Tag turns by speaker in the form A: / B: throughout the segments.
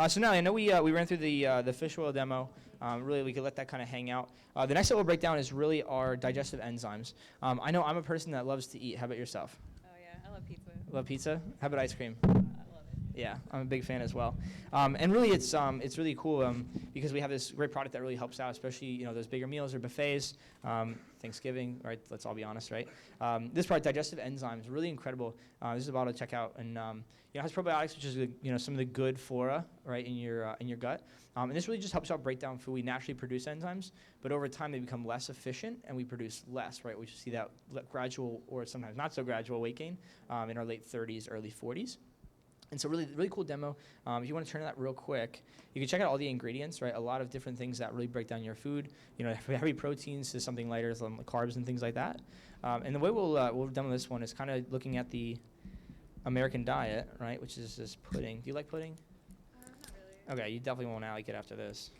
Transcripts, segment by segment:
A: So now I know we ran through the fish oil demo. Really, we could let that kind of hang out. The next that we'll break down is really our digestive enzymes. I know I'm a person that loves to eat. How about yourself?
B: Oh yeah, I love pizza.
A: Love pizza? How about ice cream?
B: I love it.
A: Yeah, I'm a big fan as well. And really, it's really cool because we have this great product that really helps out, especially those bigger meals or buffets, Thanksgiving, right? Let's all be honest, right? This product, Digestive Enzymes, really incredible. This is a bottle to check out, and it has probiotics, which is some of the good flora, right, in your gut. And this really just helps out break down food. We naturally produce enzymes, but over time they become less efficient, and we produce less, right? We see that gradual or sometimes not so gradual weight gain in our late 30s, early 40s. And so really cool demo. If you want to turn to that real quick, you can check out all the ingredients, right? A lot of different things that really break down your food. Heavy proteins to something lighter, some carbs and things like that. And the way we'll demo this one is kind of looking at the American diet, right? Which is this pudding. Do you like pudding?
B: Not really.
A: Okay, you definitely won't like it after this.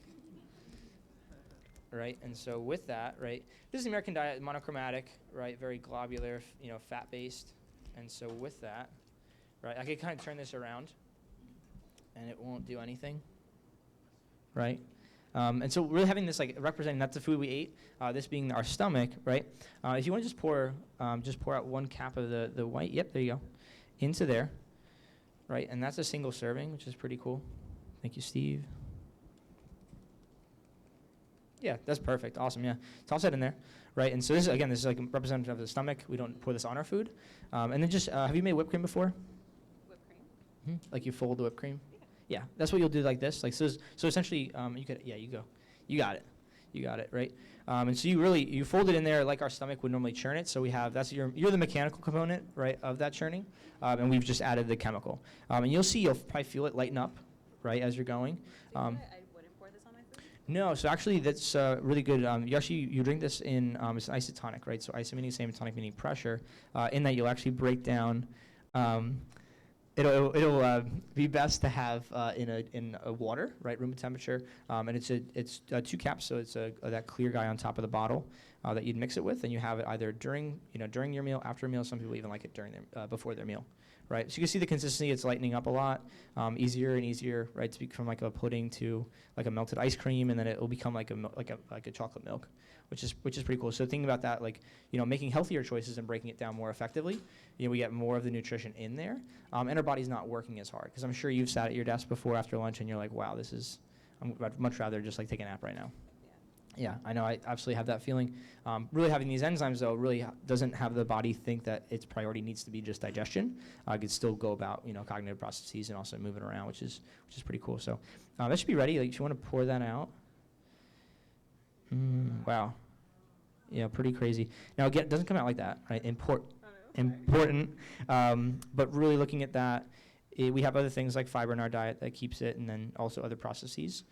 A: Right, and so with that, right, this is the American diet, monochromatic, right? Very globular, fat-based. And so with that, right, I could kind of turn this around, and it won't do anything, right? And so really having this representing that's the food we ate, this being our stomach, right? If you want to just pour out 1 cap of the white, yep, there you go, into there, right? And that's a single serving, which is pretty cool. Thank you, Steve. Yeah, that's perfect. Awesome. Yeah, toss that in there, right? And so this is like representative of the stomach. We don't pour this on our food. And then just have you made whipped cream before?
B: Whipped cream?
A: Like you fold the whipped cream? Yeah, that's what you'll do like this. So essentially, you go. You got it, right? And so you fold it in there like our stomach would normally churn it. So we have, you're the mechanical component, right, of that churning. And we've just added the chemical. And you'll probably feel it lighten up, right, as you're going.
B: I wouldn't pour this on my food?
A: No, so actually that's really good. You drink this in, it's an isotonic, right? So iso meaning same, tonic meaning pressure. In that you'll actually break down, it'll be best to have in a water, right, room temperature. And it's 2 caps, so it's that clear guy on top of the bottle that you'd mix it with, and you have it either during your meal, after a meal. Some people even like it before their meal. Right, so you can see the consistency. It's lightening up a lot, easier and easier, right, to become like a pudding to like a melted ice cream, and then it will become like a chocolate milk, which is pretty cool. So thinking about that, making healthier choices and breaking it down more effectively, we get more of the nutrition in there, and our body's not working as hard. Because I'm sure you've sat at your desk before after lunch and you're like, wow, I'd much rather just take a nap right now. Yeah, I know. I absolutely have that feeling. Really having these enzymes, though, really doesn't have the body think that its priority needs to be just digestion. It could still go about, cognitive processes and also moving around, which is pretty cool. So that should be ready. If you want to pour that out. Wow. Yeah, pretty crazy. Now, again, it doesn't come out like that, right? Important. But really looking at that, we have other things like fiber in our diet that keeps it, and then also other processes.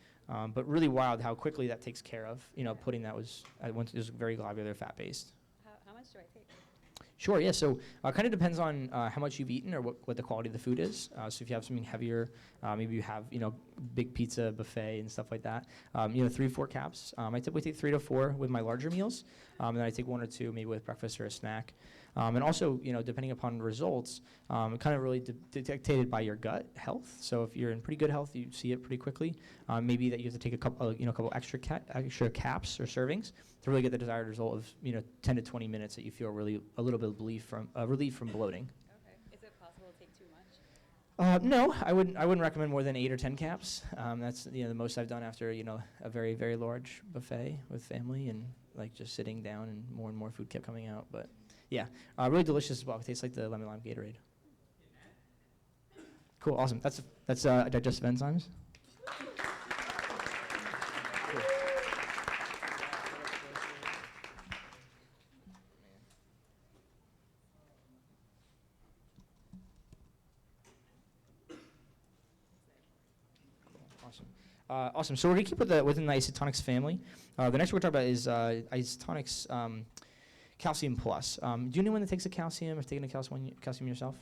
A: But really wild how quickly that takes care of, pudding that was very globular, fat-based.
B: How much do I take?
A: Sure, yeah. So kind of depends on how much you've eaten or what the quality of the food is. So if you have something heavier, maybe you have, big pizza buffet and stuff like that, 3-4 caps. I typically take 3 to 4 with my larger meals. And then I take 1 or 2 maybe with breakfast or a snack. And also, depending upon results, kind of really dictated by your gut health. So if you're in pretty good health, you see it pretty quickly. Maybe that you have to take a couple extra caps or servings to really get the desired result of 10 to 20 minutes that you feel really a little bit of relief from bloating.
B: Okay. Is it possible to take too much?
A: No, I wouldn't recommend more than 8 or 10 caps. That's the most I've done after a very, very large buffet with family and just sitting down and more food kept coming out. But yeah, really delicious as well. It tastes like the lemon lime Gatorade. Cool, awesome. That's digestive enzymes. Awesome. So we're going to keep within the isotonics family. The next one we're talking about is isotonics calcium plus. Do you know anyone that takes a calcium or taking a calcium yourself?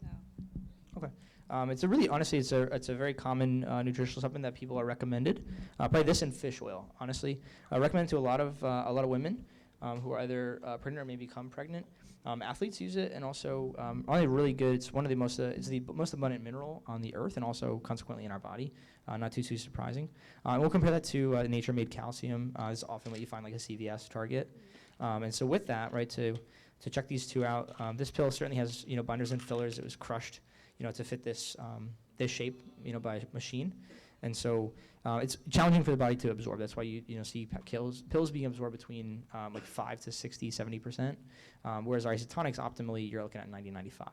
B: No.
A: Okay. It's a very common nutritional supplement that people are recommended. Probably this and fish oil, honestly. Recommended to a lot of women who are either pregnant or may become pregnant. Athletes use it, and also only really good. It's one of the most it's the most abundant mineral on the earth, and also consequently in our body. Not too surprising. We'll compare that to nature-made calcium. Is often what you find like a CVS Target. And so with that, right, to check these two out, this pill certainly has binders and fillers. It was crushed, to fit this this shape, by a machine. And so it's challenging for the body to absorb. That's why you see pills being absorbed between like 5 to 60, 70%, whereas our isotonics optimally you're looking at 90, 95.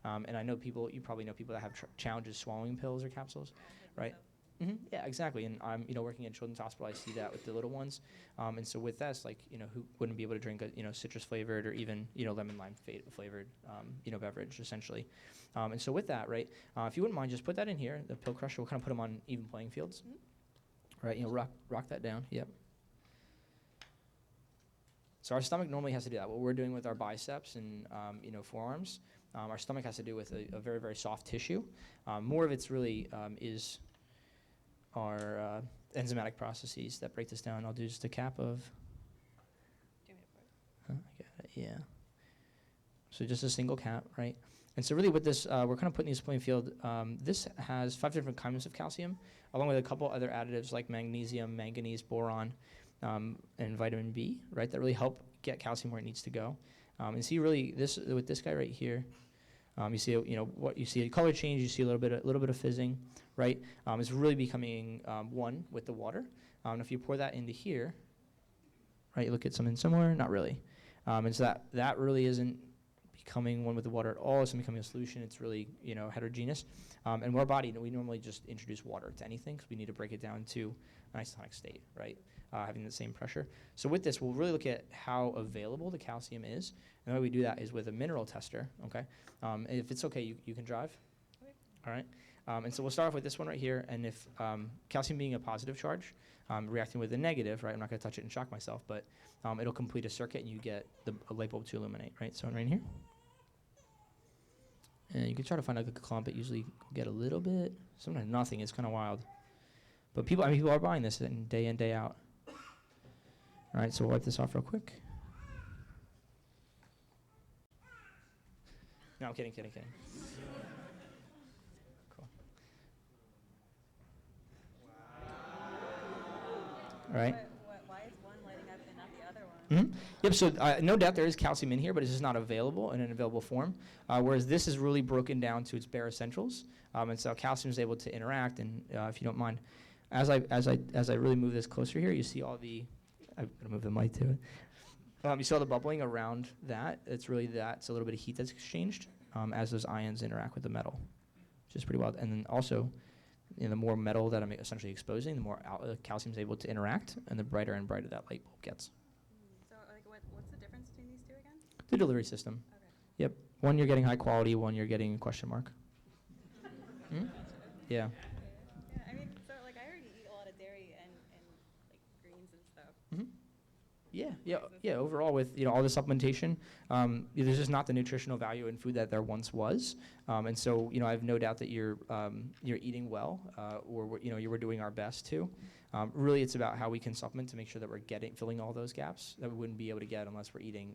A: And I know you probably know people that have challenges swallowing pills or capsules, right? Yeah, exactly. And I'm working at Children's Hospital. I see that with the little ones. And so with us, like who wouldn't be able to drink a citrus flavored or even lemon lime flavored beverage essentially. And so with that, right, if you wouldn't mind, just put that in here. The pill crusher will kind of put them on even playing fields. Right, rock that down. Yep. So our stomach normally has to do that. What we're doing with our biceps and forearms, our stomach has to do with a very, very soft tissue. More of it's really is our enzymatic processes that break this down. I'll do just a cap of.
B: Do you want me to pour it?
A: I got it. Yeah. So just a single cap, right? And so really with this, we're kind of putting this playing field. This has 5 different kinds of calcium, along with a couple other additives like magnesium, manganese, boron, and vitamin B, right? That really help get calcium where it needs to go. And see really with this guy right here, you see what you see a color change. You see a little bit of fizzing, right? It's really becoming one with the water. And if you pour that into here, right, you look at something similar, not really. And so that really isn't becoming one with the water at all. It's becoming a solution. It's really heterogeneous. And our body, we normally just introduce water to anything because we need to break it down to an isotonic state, right? Having the same pressure. So with this, we'll really look at how available the calcium is. And the way we do that is with a mineral tester, okay? If it's okay, you can drive.
B: Okay.
A: All right. And so we'll start off with this one right here. And if calcium being a positive charge, reacting with a negative, right? I'm not going to touch it and shock myself, but it'll complete a circuit and you get a light bulb to illuminate, right? So right here. And you can try to find like a clump. It usually get a little bit. Sometimes nothing. It's kind of wild. But people are buying this in, day out. All right, so we'll wipe this off real quick. No, I'm kidding. Cool. All right.
B: Why is one lighting up and not the other one?
A: Yep, so no doubt there is calcium in here, but it's just not available in an available form, whereas this is really broken down to its bare essentials, and so calcium is able to interact, and if you don't mind, as I really move this closer here, you see all the, I'm going to move the mic to it, you see all the bubbling around that. It's really it's a little bit of heat that's exchanged as those ions interact with the metal, which is pretty wild, and then also, the more metal that I'm essentially exposing, the more calcium is able to interact, and the brighter and brighter that light bulb gets.
B: So, what's the difference between these two again?
A: The delivery system.
B: Okay.
A: Yep. One you're getting high quality, one you're getting question mark. Yeah.
B: Yeah, I mean, so I already eat a lot of dairy and greens and stuff.
A: Yeah. Overall, with all the supplementation, there's just not the nutritional value in food that there once was, and so I have no doubt that you're eating well, or we're doing our best to. Really, it's about how we can supplement to make sure that we're filling all those gaps that we wouldn't be able to get unless we're eating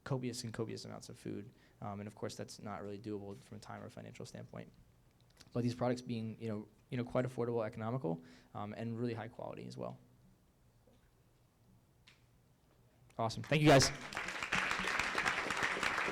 A: copious amounts of food, and of course that's not really doable from a time or financial standpoint. But these products being quite affordable, economical, and really high quality as well. Awesome. Thank you, guys.